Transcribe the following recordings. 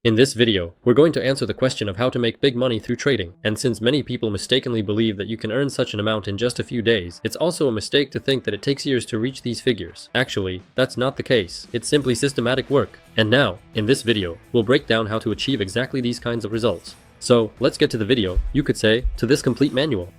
In this video, we're going to answer the question of how to make big money through trading, and since many people mistakenly believe that you can earn such an amount in just a few days, it's also a mistake to think that it takes years to reach these figures. Actually, that's not the case. It's simply systematic work. And now, in this video, we'll break down how to achieve exactly these kinds of results. So, let's get to the video, you could say, to this complete manual.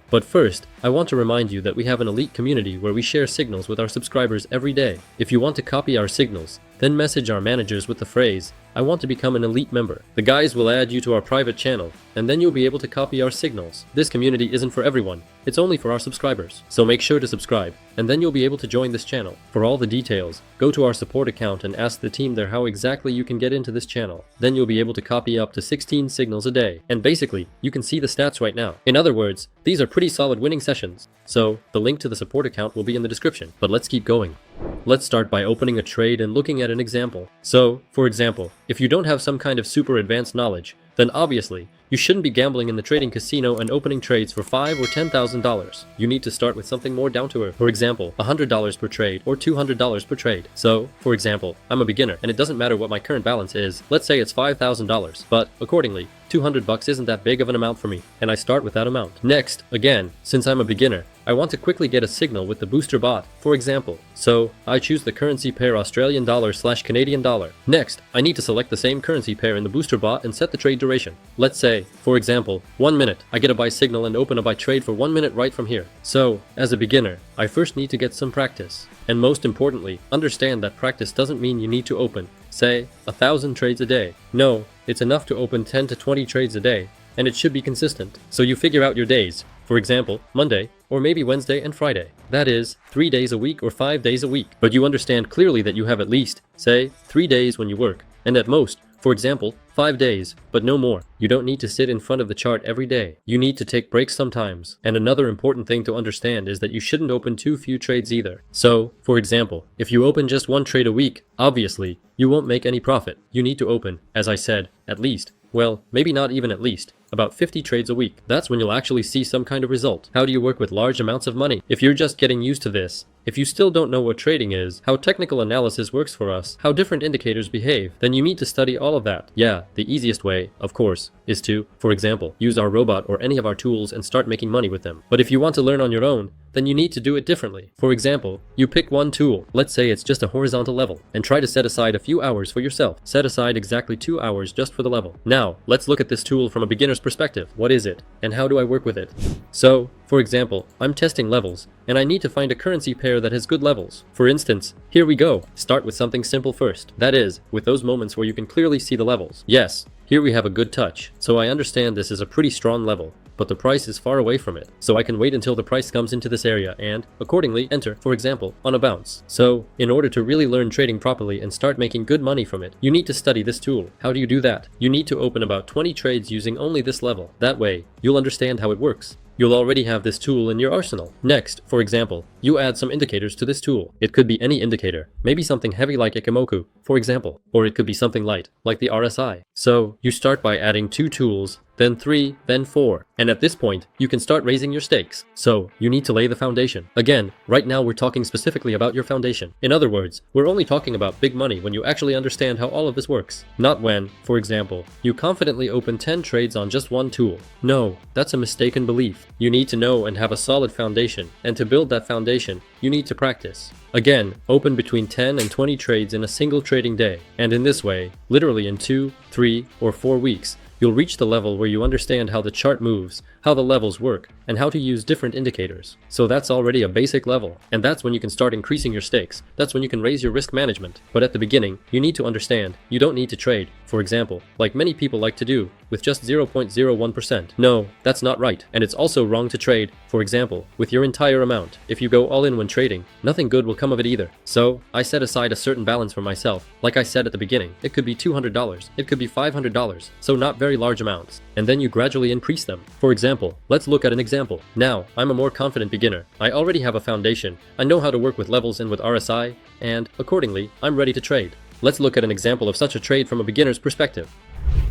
But first, I want to remind you that we have an elite community where we share signals with our subscribers every day. If you want to copy our signals, then message our managers with the phrase, "I want to become an elite member." The guys will add you to our private channel, and then you'll be able to copy our signals. This community isn't for everyone, it's only for our subscribers. So make sure to subscribe, and then you'll be able to join this channel. For all the details, go to our support account and ask the team there how exactly you can get into this channel. Then you'll be able to copy up to 16 signals a day. And basically, you can see the stats right now. In other words, these are pretty solid winning sessions. So, the link to the support account will be in the description. But let's keep going. Let's start by opening a trade and looking at an example. So, for example, if you don't have some kind of super advanced knowledge, then obviously, you shouldn't be gambling in the trading casino and opening trades for $5,000 or $10,000. You need to start with something more down to earth. For example, $100 per trade or $200 per trade. So, for example, I'm a beginner and it doesn't matter what my current balance is. Let's say it's $5,000, but accordingly, $200 isn't that big of an amount for me, and I start with that amount. Next, again, since I'm a beginner, I want to quickly get a signal with the booster bot, for example. So, I choose the currency pair Australian dollar/Canadian dollar. Next, I need to select the same currency pair in the booster bot and set the trade duration. Let's say, for example, 1 minute. I get a buy signal and open a buy trade for 1 minute right from here. So, as a beginner, I first need to get some practice. And most importantly, understand that practice doesn't mean you need to open, say, 1,000 trades a day. No, it's enough to open 10 to 20 trades a day, and it should be consistent. So you figure out your days. For example, Monday, or maybe Wednesday and Friday. That is, 3 days a week or 5 days a week. But you understand clearly that you have at least, say, 3 days when you work, and at most, for example, 5 days, but no more. You don't need to sit in front of the chart every day. You need to take breaks sometimes. And another important thing to understand is that you shouldn't open too few trades either. So, for example, if you open just 1 trade a week, obviously, you won't make any profit. You need to open, as I said, at least, well, maybe not even at least, about 50 trades a week. That's when you'll actually see some kind of result. How do you work with large amounts of money? If you're just getting used to this, if you still don't know what trading is, how technical analysis works for us, how different indicators behave, then you need to study all of that. Yeah, the easiest way, of course, is to, for example, use our robot or any of our tools and start making money with them. But if you want to learn on your own, then you need to do it differently. For example, you pick one tool, let's say it's just a horizontal level, and try to set aside a few hours for yourself. Set aside exactly 2 hours just for the level. Now, let's look at this tool from a beginner's perspective. What is it? And how do I work with it? So, for example, I'm testing levels, and I need to find a currency pair that has good levels. For instance, here we go. Start with something simple first. That is, with those moments where you can clearly see the levels. Yes, here we have a good touch. So I understand this is a pretty strong level, but the price is far away from it. So I can wait until the price comes into this area and, accordingly, enter, for example, on a bounce. So, in order to really learn trading properly and start making good money from it, you need to study this tool. How do you do that? You need to open about 20 trades using only this level. That way, you'll understand how it works. You'll already have this tool in your arsenal. Next, for example, you add some indicators to this tool. It could be any indicator, maybe something heavy like Ikimoku, for example, or it could be something light, like the RSI. So, you start by adding 2 tools, then 3, then 4. And at this point, you can start raising your stakes. So, you need to lay the foundation. Again, right now we're talking specifically about your foundation. In other words, we're only talking about big money when you actually understand how all of this works. Not when, for example, you confidently open 10 trades on just one tool. No, that's a mistaken belief. You need to know and have a solid foundation, and to build that foundation, you need to practice. Again, open between 10 and 20 trades in a single trading day, and in this way, literally in 2, 3, or 4 weeks, you'll reach the level where you understand how the chart moves, how the levels work, and how to use different indicators. So that's already a basic level, and that's when you can start increasing your stakes. That's when you can raise your risk management. But at the beginning, you need to understand, you don't need to trade, for example, like many people like to do, with just 0.01%. No, that's not right. And it's also wrong to trade, for example, with your entire amount. If you go all in when trading, nothing good will come of it either. So, I set aside a certain balance for myself. Like I said at the beginning, it could be $200, it could be $500, so not very large amounts. And then you gradually increase them. For example, let's look at an example. Now, I'm a more confident beginner. I already have a foundation. I know how to work with levels and with RSI, and, accordingly, I'm ready to trade. Let's look at an example of such a trade from a beginner's perspective.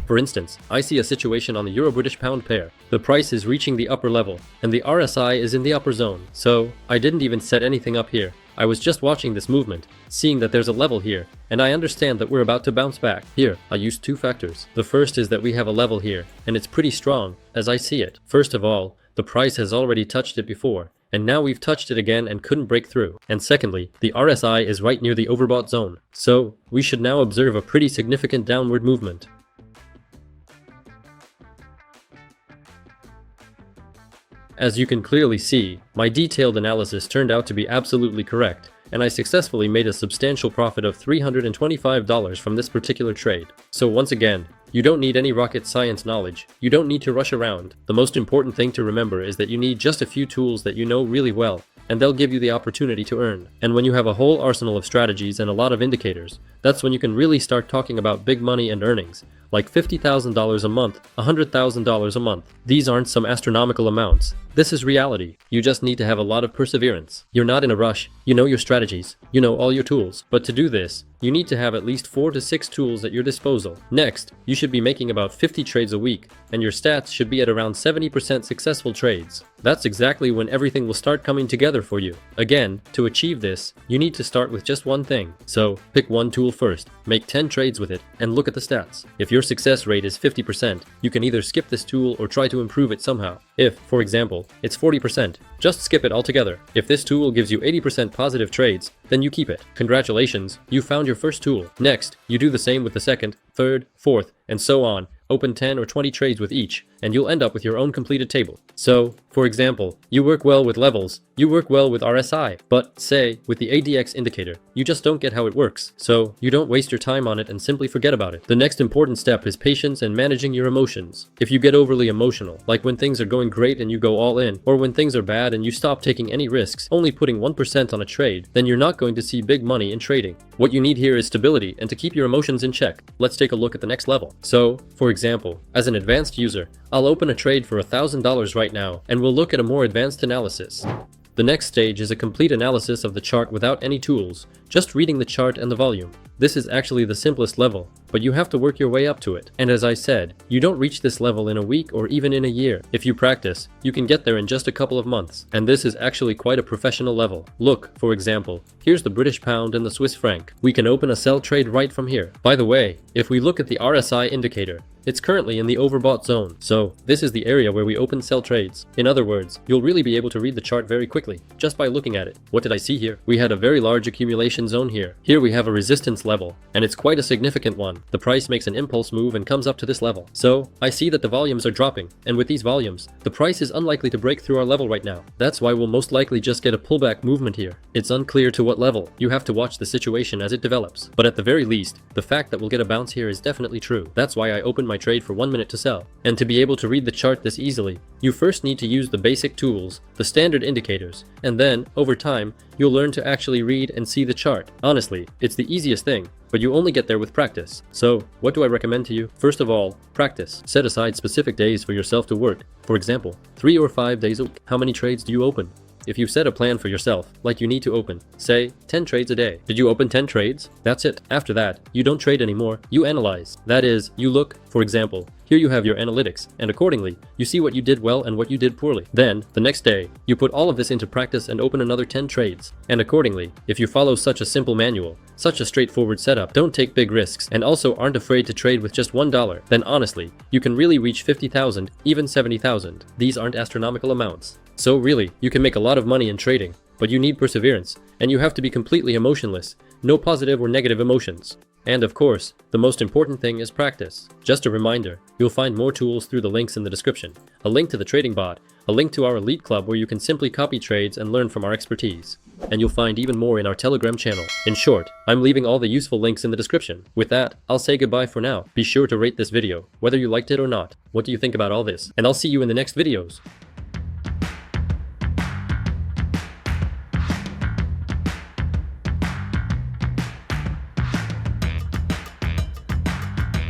For instance, I see a situation on the Euro-British pound pair. The price is reaching the upper level, and the RSI is in the upper zone. So, I didn't even set anything up here. I was just watching this movement, seeing that there's a level here, and I understand that we're about to bounce back. Here, I used two factors. The first is that we have a level here, and it's pretty strong, as I see it. First of all, the price has already touched it before, and now we've touched it again and couldn't break through. And secondly, the RSI is right near the overbought zone. So, we should now observe a pretty significant downward movement. As you can clearly see, my detailed analysis turned out to be absolutely correct, and I successfully made a substantial profit of $325 from this particular trade. So once again, you don't need any rocket science knowledge. You don't need to rush around. The most important thing to remember is that you need just a few tools that you know really well, and they'll give you the opportunity to earn. And when you have a whole arsenal of strategies and a lot of indicators, that's when you can really start talking about big money and earnings, like $50,000 a month, $100,000 a month. These aren't some astronomical amounts. This is reality. You just need to have a lot of perseverance. You're not in a rush. You know your strategies. You know all your tools. But to do this, you need to have at least 4 to 6 tools at your disposal. Next, you should be making about 50 trades a week, and your stats should be at around 70% successful trades. That's exactly when everything will start coming together for you. Again, to achieve this, you need to start with just one thing. So, pick one tool first, make 10 trades with it, and look at the stats. If your success rate is 50%, you can either skip this tool or try to improve it somehow. If, for example, it's 40%, just skip it altogether. If this tool gives you 80% positive trades, then you keep it. Congratulations, you found your first tool. Next, you do the same with the second, third, fourth, and so on. Open 10 or 20 trades with each, and you'll end up with your own completed table. So, for example, you work well with levels, you work well with RSI, but say, with the ADX indicator, you just don't get how it works, so you don't waste your time on it and simply forget about it. The next important step is patience and managing your emotions. If you get overly emotional, like when things are going great and you go all in, or when things are bad and you stop taking any risks, only putting 1% on a trade, then you're not going to see big money in trading. What you need here is stability and to keep your emotions in check. Let's take a look at the next level. So, for example, as an advanced user, I'll open a trade for $1,000 right now, and we'll look at a more advanced analysis. The next stage is a complete analysis of the chart without any tools, just reading the chart and the volume. This is actually the simplest level, but you have to work your way up to it. And as I said, you don't reach this level in a week or even in a year. If you practice, you can get there in just a couple of months. And this is actually quite a professional level. Look, for example, here's the British pound and the Swiss franc. We can open a sell trade right from here. By the way, if we look at the RSI indicator, it's currently in the overbought zone, so this is the area where we open sell trades. In other words, you'll really be able to read the chart very quickly, just by looking at it. What did I see here? We had a very large accumulation zone here. Here we have a resistance level, and it's quite a significant one. The price makes an impulse move and comes up to this level. So, I see that the volumes are dropping, and with these volumes, the price is unlikely to break through our level right now. That's why we'll most likely just get a pullback movement here. It's unclear to what level. You have to watch the situation as it develops. But at the very least, the fact that we'll get a bounce here is definitely true. That's why I opened my trade for 1 minute to sell. And to be able to read the chart this easily, you first need to use the basic tools, the standard indicators, and then, over time, you'll learn to actually read and see the chart. Honestly, it's the easiest thing, but you only get there with practice. So, what do I recommend to you? First of all, practice. Set aside specific days for yourself to work. For example, 3 or 5 days a week. How many trades do you open? If you set a plan for yourself, like you need to open, say, 10 trades a day. Did you open 10 trades? That's it. After that, you don't trade anymore, you analyze. That is, you look, for example, here you have your analytics, and accordingly, you see what you did well and what you did poorly. Then, the next day, you put all of this into practice and open another 10 trades. And accordingly, if you follow such a simple manual, such a straightforward setup, don't take big risks, and also aren't afraid to trade with just $1, then honestly, you can really reach 50,000, even 70,000. These aren't astronomical amounts. So really, you can make a lot of money in trading, but you need perseverance, and you have to be completely emotionless, no positive or negative emotions. And of course, the most important thing is practice. Just a reminder, you'll find more tools through the links in the description, a link to the trading bot, a link to our elite club where you can simply copy trades and learn from our expertise. And you'll find even more in our Telegram channel. In short, I'm leaving all the useful links in the description. With that, I'll say goodbye for now. Be sure to rate this video, whether you liked it or not. What do you think about all this? And I'll see you in the next videos.